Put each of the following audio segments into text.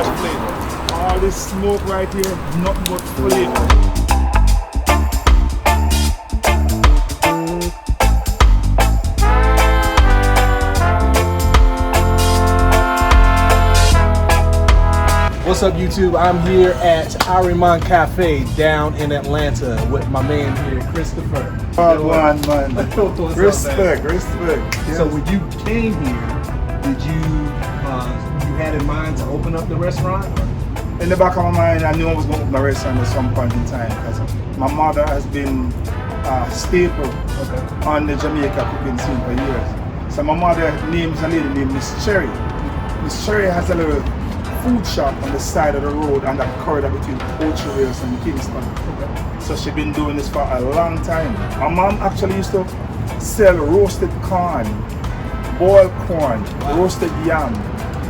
That's flavor. All this smoke right here, nothing but flavor. What's up, YouTube? I'm here at Irie Mon Cafe down in Atlanta with my man here, Christopher. One man. Respect. Yeah. So when you came here, did you had in mind to open up the restaurant? In the back of my mind, I knew I was going to open a restaurant at some point in time because my mother has been a staple on the Jamaica cooking scene for years. So my mother names a lady named Miss Cherry. Miss Cherry has a little food shop on the side of the road and that corridor between Poachtree Rd and Kingston. So she's been doing this for a long time. My mom actually used to sell roasted corn, boiled corn, roasted yam.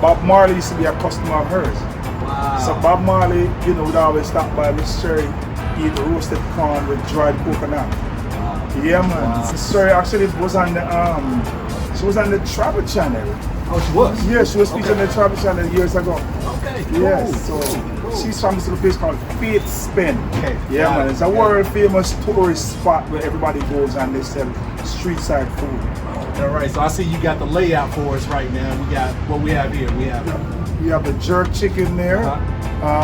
Bob Marley used to be a customer of hers. Wow. So Bob Marley, you know, would always stop by Miss Cherry, eat roasted corn with dried coconut. Yeah, man. Wow. Miss Cherry actually was on the she was on the Travel Channel. Oh, she was? Yeah, she was featured on the Travel Channel years ago. Okay, cool. Yes, so she's from this little place called Faith Spin. Okay. Yeah, man, it's a world famous tourist spot where everybody goes and they sell street side food. All right, so I see you got the layout for us right now. We got what we have here. We have the jerk chicken there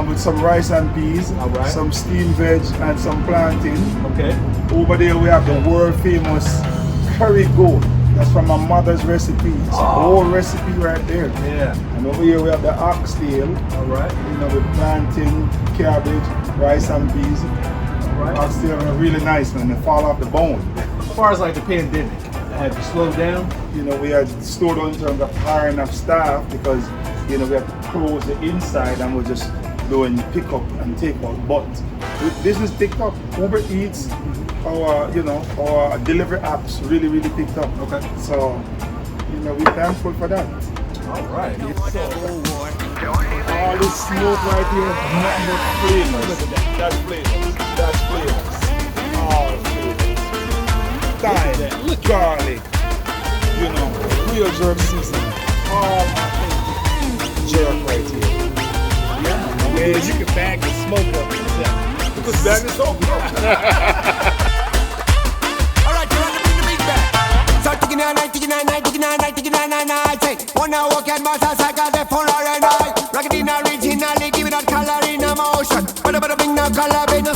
with some rice and peas, some steamed veg and some plantain. Okay. Over there we have the world famous curry goat. That's from my mother's recipe. It's a whole recipe right there. Yeah. And over here we have the oxtail. All right. You know, with plantain, cabbage, rice and peas. All right. Oxtail are really nice, man. They fall off the bone. As far as like the pandemic, have you slowed down? You know, we had slowed down in terms of hiring of staff because, you know, we had to close the inside and we're just doing pick up and take out. But with business picked up, Uber Eats, our delivery apps really picked up. Okay. So, you know, we're thankful for that. All right. All this smoke right here, nothing but flavors. Look at that. That's flavors. That's flavors. All flavors. Thyme, garlic, you know, real jerk seasoning. All jerk right here. Yeah, you can bag the smoke up yourself. Because bag the smoke up. Alright, you're on the beat back. Start taking a night. Say, 1 hour can matter, I got the full R&I. Rock it in originally, give it that color in emotion. But bring the color in the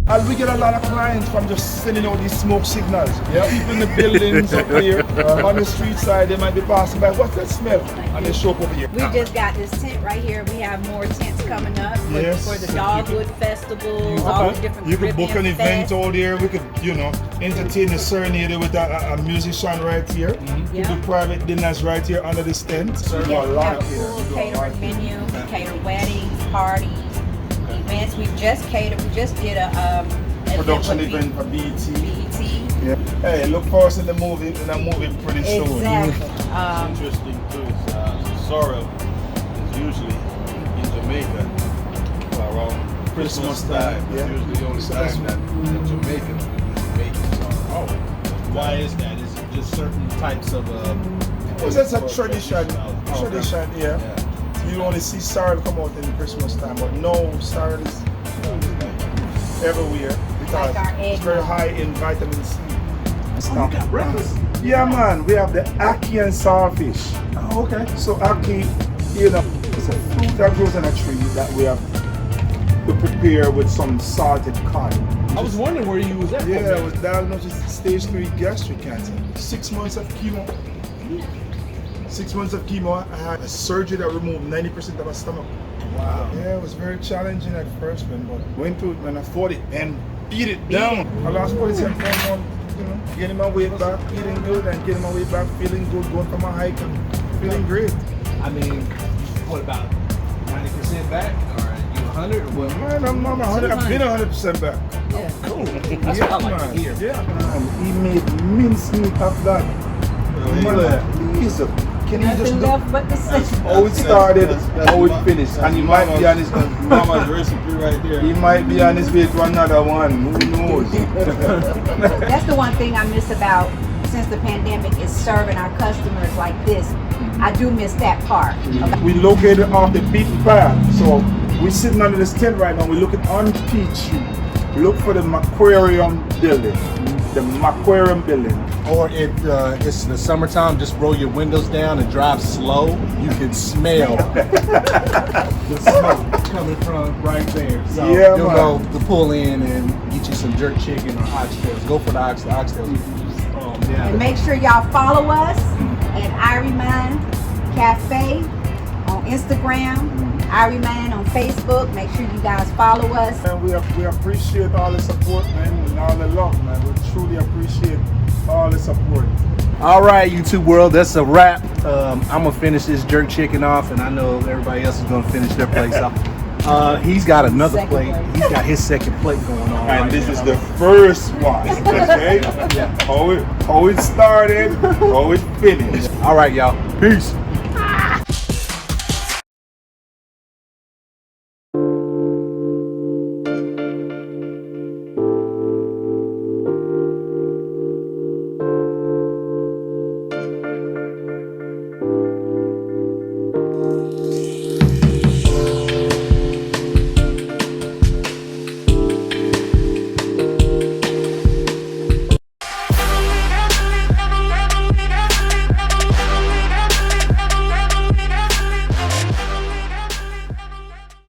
And we get a lot of clients from just sending out these smoke signals. People in the buildings up here, on the street side, they might be passing by. What's that smell? And they show up over here. We just got this tent right here. We have more tents coming up for the Dogwood Festivals, all the different You could book an Caribbean event fests. all there. We could, you know, entertain the serenade with a musician right here. We do private dinners right here under this tent. We have a full catering menu. We cater weddings, parties, events. We just did a Production event for BET. BET. Yeah. Hey, look for us in the movie pretty soon. Exactly. Interesting too is sorrel is usually in Jamaica around Christmas time. Yeah. It's usually the only time that Jamaicans will make sorrel. Oh, why is that? Is it just certain types of? Well, that's a tradition. Yeah. You only see sorrel come out in Christmas time, but no, sorrel is everywhere because it's very high in vitamin C. You got breakfast? Yeah, man. We have the ackee and saltfish. Oh, okay. So ackee, you know, it's a fruit that grows on a tree that we have to prepare with some salted cod. I was wondering where you was at. Yeah, I was diagnosed with stage 3 gastric cancer. 6 months of chemo. 6 months of chemo. I had a surgery that removed 90% of my stomach. Wow. Yeah, it was very challenging at first, man, but went through it, man. I fought it and beat it down. I lost 47 pounds on, you know, getting my weight back, eating good, and getting my weight back, feeling good, going for my hike and feeling great. I mean, what about 90% back, or you 100, or what? Man, I'm 100. I've been 100% back. Yeah, cool. That's what I like to hear. Yeah, man. He made mincemeat of that. Can you just look left but the same. how it started, how it finished, and he might be on his Mama's recipe right there. He might be on his way to another one. Who knows? That's the one thing I miss about since the pandemic is serving our customers like this. I do miss that part. We located off the beaten path, so we're sitting under this tent right now. We're looking on Peachtree. Look for the Macquarium building. The Macquarium building. Or if it's the summertime, just roll your windows down and drive slow. You can smell the smoke coming from right there. So Yeah, you'll man. know to pull in and get you some jerk chicken or oxtails. Go for the oxtails. Yeah. And make sure y'all follow us at Irie Mon Cafe on Instagram, Irie Mon on Facebook. Make sure you guys follow us. And we appreciate all the support, man, and all the love, man. We truly appreciate all the support. All right, YouTube world, that's a wrap. I'm gonna finish this jerk chicken off, and I know everybody else is gonna finish their plates off. He's got another Second plate. plate. He's got his second plate going on. And right this now. is the first one, okay? How it started, how it finished. All right, y'all. Peace.